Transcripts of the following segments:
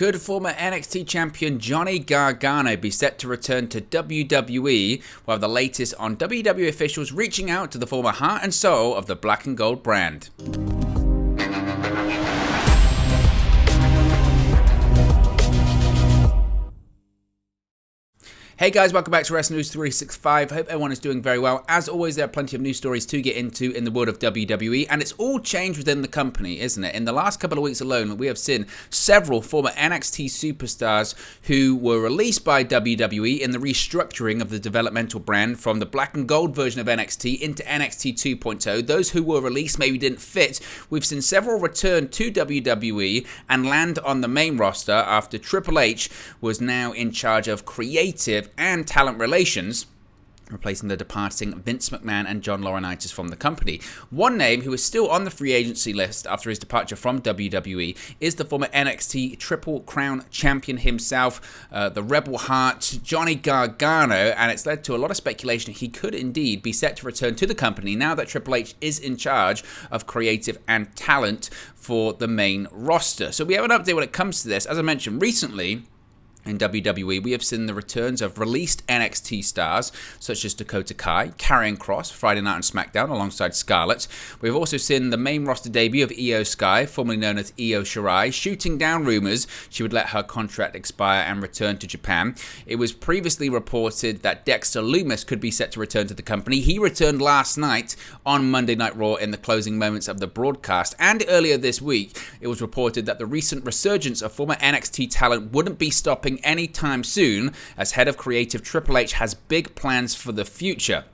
Could former NXT champion Johnny Gargano be set to return to WWE? We'll have the latest on WWE officials reaching out to the former heart and soul of the black and gold brand. Hey guys, welcome back to Wrestling News 365. Hope everyone is doing very well. As always, there are plenty of news stories to get into in the world of WWE, and it's all changed within the company, isn't it? In the last couple of weeks alone, we have seen several former NXT superstars who were released by WWE in the restructuring of the developmental brand from the black and gold version of NXT into NXT 2.0. Those who were released maybe didn't fit. We've seen several return to WWE and land on the main roster after Triple H was now in charge of creative and talent relations, replacing the departing Vince McMahon and John Laurinaitis from the company. One name who is still on the free agency list after his departure from WWE is the former NXT Triple Crown champion himself, the Rebel Heart, Johnny Gargano, and it's led to a lot of speculation he could indeed be set to return to the company now that Triple H is in charge of creative and talent for the main roster. So we have an update when it comes to this. As I mentioned recently, in WWE, we have seen the returns of released NXT stars such as Dakota Kai, Karrion Kross, Friday Night on SmackDown alongside Scarlett. We've also seen the main roster debut of Io Sky, formerly known as Io Shirai, shooting down rumours she would let her contract expire and return to Japan. It was previously reported that Dexter Lumis could be set to return to the company. He returned last night on Monday Night Raw in the closing moments of the broadcast. And earlier this week, it was reported that the recent resurgence of former NXT talent wouldn't be stopping anytime soon, as head of creative Triple H has big plans for the future.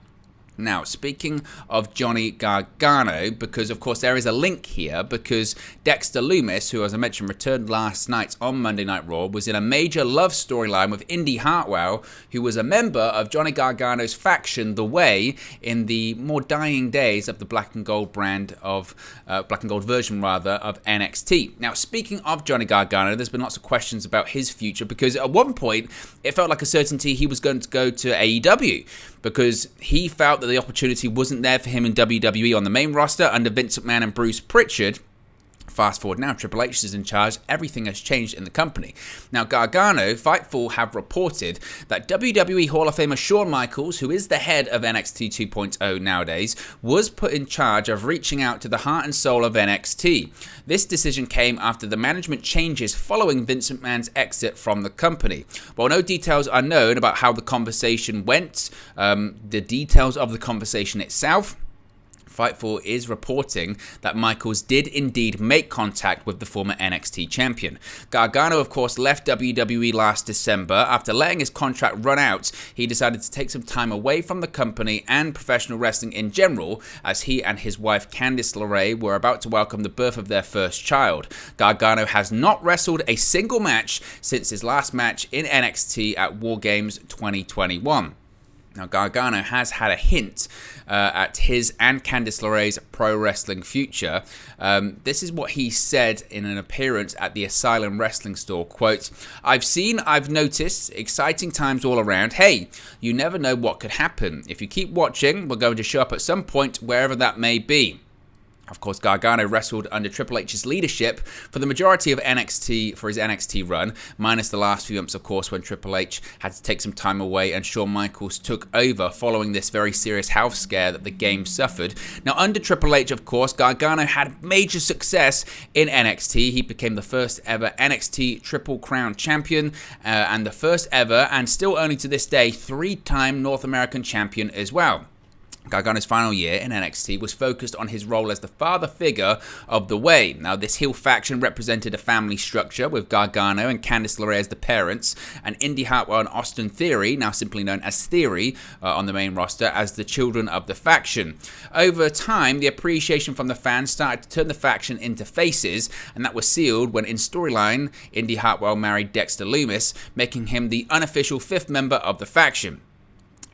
Now, speaking of Johnny Gargano, because of course there is a link here, because Dexter Lumis, who as I mentioned returned last night on Monday Night Raw, was in a major love storyline with Indy Hartwell, who was a member of Johnny Gargano's faction, The Way, in the more dying days of the black and gold brand of, black and gold version rather, of NXT. Now, speaking of Johnny Gargano, there's been lots of questions about his future, because at one point it felt like a certainty he was going to go to AEW, because he felt that the opportunity wasn't there for him in WWE on the main roster under Vince McMahon and Bruce Pritchard. Fast forward now, Triple H is in charge, everything has changed in the company. Now, Gargano, Fightful have reported that WWE Hall of Famer Shawn Michaels, who is the head of NXT 2.0 nowadays, was put in charge of reaching out to the heart and soul of NXT. This decision came after the management changes following Vince McMahon's exit from the company. While no details are known about how the conversation went, the details of the conversation itself, Fightful is reporting that Michaels did indeed make contact with the former NXT champion. Gargano, of course, left WWE last December. After letting his contract run out, he decided to take some time away from the company and professional wrestling in general, as he and his wife Candice LeRae were about to welcome the birth of their first child. Gargano has not wrestled a single match since his last match in NXT at War Games 2021. Now, Gargano has had a hint at his and Candice LeRae's pro wrestling future. This is what he said in an appearance at the Asylum Wrestling store. Quote, I've noticed, exciting times all around. Hey, you never know what could happen. If you keep watching, we're going to show up at some point, wherever that may be. Of course, Gargano wrestled under Triple H's leadership for the majority of NXT for his NXT run, minus the last few months, of course, when Triple H had to take some time away and Shawn Michaels took over following this very serious health scare that the game suffered. Now, under Triple H, of course, Gargano had major success in NXT. He became the first ever NXT Triple Crown champion and the first ever, and still only to this day, 3-time North American champion as well. Gargano's final year in NXT was focused on his role as the father figure of The Way. Now, this heel faction represented a family structure with Gargano and Candice LeRae as the parents, and Indy Hartwell and Austin Theory, now simply known as Theory, on the main roster as the children of the faction. Over time, the appreciation from the fans started to turn the faction into faces, and that was sealed when in storyline, Indy Hartwell married Dexter Lumis, making him the unofficial 5th member of the faction.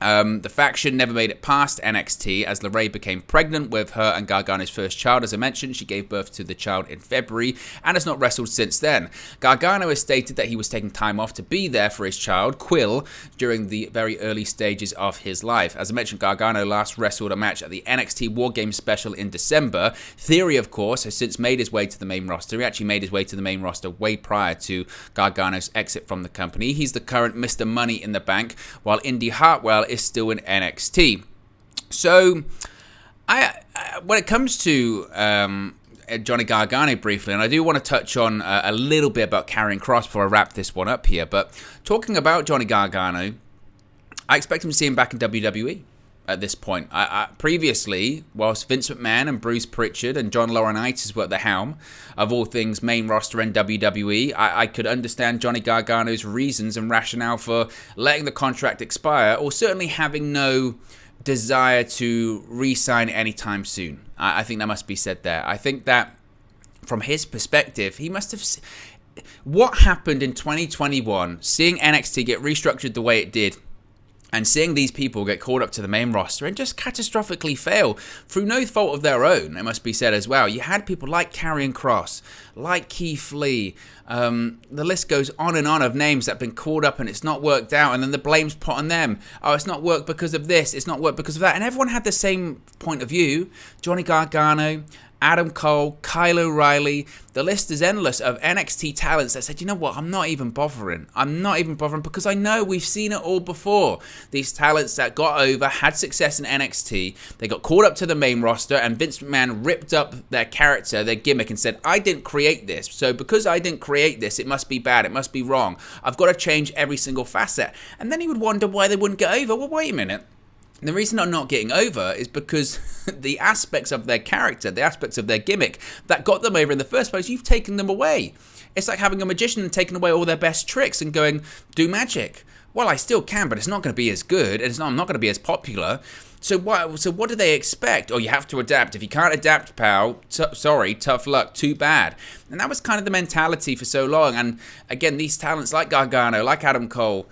The faction never made it past NXT as LeRae became pregnant with her and Gargano's first child. As I mentioned, she gave birth to the child in February and has not wrestled since then. Gargano has stated that he was taking time off to be there for his child, Quill, during the very early stages of his life. As I mentioned, Gargano last wrestled a match at the NXT War Games special in December. Theory, of course, has since made his way to the main roster. He actually made his way to the main roster way prior to Gargano's exit from the company. He's the current Mr. Money in the Bank, while Indy Hartwell is still in NXT. So, when it comes to Johnny Gargano briefly, and I do want to touch on a little bit about Karrion Kross before I wrap this one up here, but talking about Johnny Gargano, I expect him to see him back in WWE at this point. Previously, whilst Vince McMahon and Bruce Pritchard and John Laurinaitis were at the helm of all things main roster and WWE, I could understand Johnny Gargano's reasons and rationale for letting the contract expire, or certainly having no desire to re-sign anytime soon. I think that must be said there. I think that from his perspective, he must have... What happened in 2021, seeing NXT get restructured the way it did, and seeing these people get called up to the main roster and just catastrophically fail through no fault of their own, it must be said as well. You had people like Karrion Kross, like Keith Lee. The list goes on and on of names that have been called up and it's not worked out, and then the blame's put on them. Oh, it's not worked because of this, it's not worked because of that. And everyone had the same point of view. Johnny Gargano, Adam Cole, Kyle O'Reilly. The list is endless of NXT talents that said, you know what, I'm not even bothering. I'm not even bothering because I know we've seen it all before. These talents that got over, had success in NXT, they got called up to the main roster, and Vince McMahon ripped up their character, their gimmick, and said, I didn't create this. So because I didn't create this, it must be bad, it must be wrong. I've got to change every single facet. And then he would wonder why they wouldn't get over. Well, wait a minute. The reason I'm not getting over is because the aspects of their character, the aspects of their gimmick that got them over in the first place, you've taken them away. It's like having a magician and taking away all their best tricks and going, do magic. Well, I still can, but it's not going to be as good, and I'm not going to be as popular. So what do they expect? Oh, you have to adapt. If you can't adapt, pal, sorry, tough luck, too bad. And that was kind of the mentality for so long. And again, these talents like Gargano, like Adam Cole,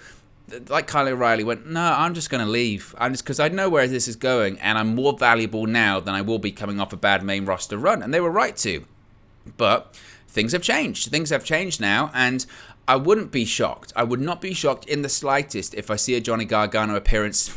like Kyle O'Reilly went, no, I'm just going to leave. Because I know where this is going, and I'm more valuable now than I will be coming off a bad main roster run. And they were right to. But things have changed. Things have changed now, and I wouldn't be shocked. I would not be shocked in the slightest if I see a Johnny Gargano appearance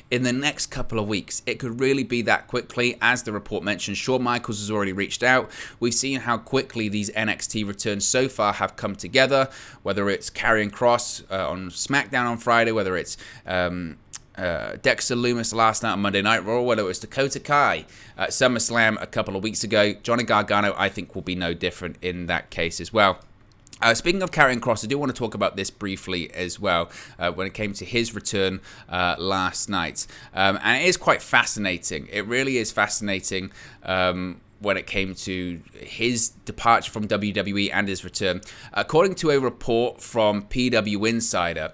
in the next couple of weeks. It could really be that quickly. As the report mentioned, Shawn Michaels has already reached out. We've seen how quickly these NXT returns so far have come together, whether it's Karrion Kross on SmackDown on Friday, whether it's Dexter Lumis last night on Monday Night Raw, whether it was Dakota Kai at SummerSlam a couple of weeks ago. Johnny Gargano, I think, will be no different in that case as well. Speaking of Karrion Kross, I do want to talk about this briefly as well when it came to his return last night. And it is quite fascinating. It really is fascinating when it came to his departure from WWE and his return. According to a report from PW Insider,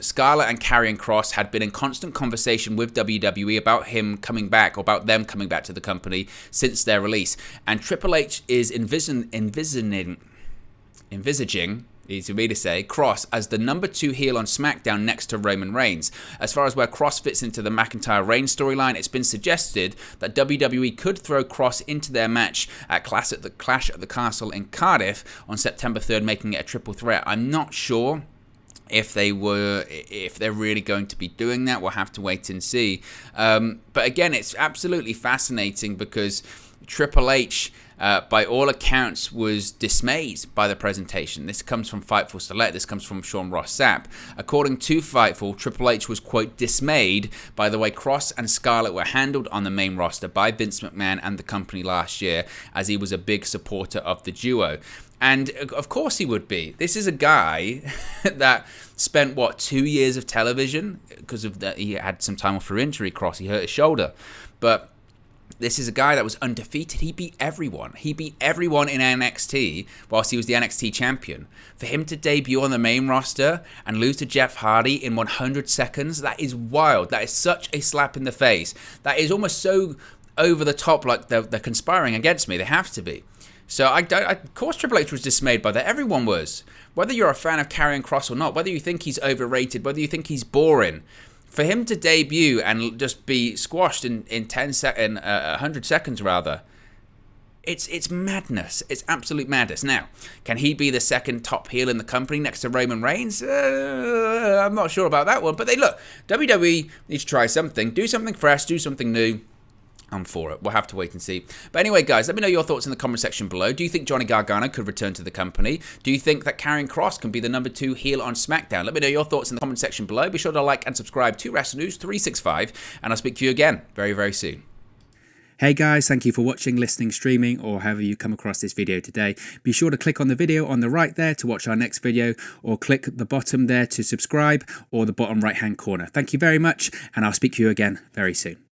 Scarlett and Karrion Kross had been in constant conversation with WWE about him coming back, or about them coming back to the company since their release. And Triple H is envisaging, easy for me to say, Kross as the number 2 heel on SmackDown next to Roman Reigns. As far as where Kross fits into the McIntyre-Reigns storyline, it's been suggested that WWE could throw Kross into their match at Clash at the Castle in Cardiff on September 3rd, making it a triple threat. I'm not sure if they're really going to be doing that. We'll have to wait and see. But again, it's absolutely fascinating because Triple H, by all accounts, was dismayed by the presentation. This comes from Fightful Select. This comes from Sean Ross Sapp. According to Fightful, Triple H was, quote, dismayed by the way Kross and Scarlett were handled on the main roster by Vince McMahon and the company last year, as he was a big supporter of the duo. And of course he would be. This is a guy that spent, 2 years of television? Because of that, he had some time off for injury, Kross. He hurt his shoulder. But this is a guy that was undefeated. He beat everyone. He beat everyone in NXT whilst he was the NXT champion. For him to debut on the main roster and lose to Jeff Hardy in 100 seconds, that is wild. That is such a slap in the face. That is almost so over the top, like they're conspiring against me. They have to be. So, of course, Triple H was dismayed by that. Everyone was. Whether you're a fan of Karrion Kross or not, whether you think he's overrated, whether you think he's boring, For him to debut and just be squashed in 100 seconds rather, it's madness. It's absolute madness. Now, can he be the second top heel in the company next to Roman Reigns? I'm not sure about that one. But look, WWE needs to try something. Do something fresh. Do something new. I'm for it. We'll have to wait and see. But anyway, guys, let me know your thoughts in the comment section below. Do you think Johnny Gargano could return to the company? Do you think that Karrion Kross can be the number 2 heel on SmackDown? Let me know your thoughts in the comment section below. Be sure to like and subscribe to Wrestling News 365, and I'll speak to you again very, very soon. Hey guys, thank you for watching, listening, streaming, or however you come across this video today. Be sure to click on the video on the right there to watch our next video, or click the bottom there to subscribe, or the bottom right hand corner. Thank you very much, and I'll speak to you again very soon.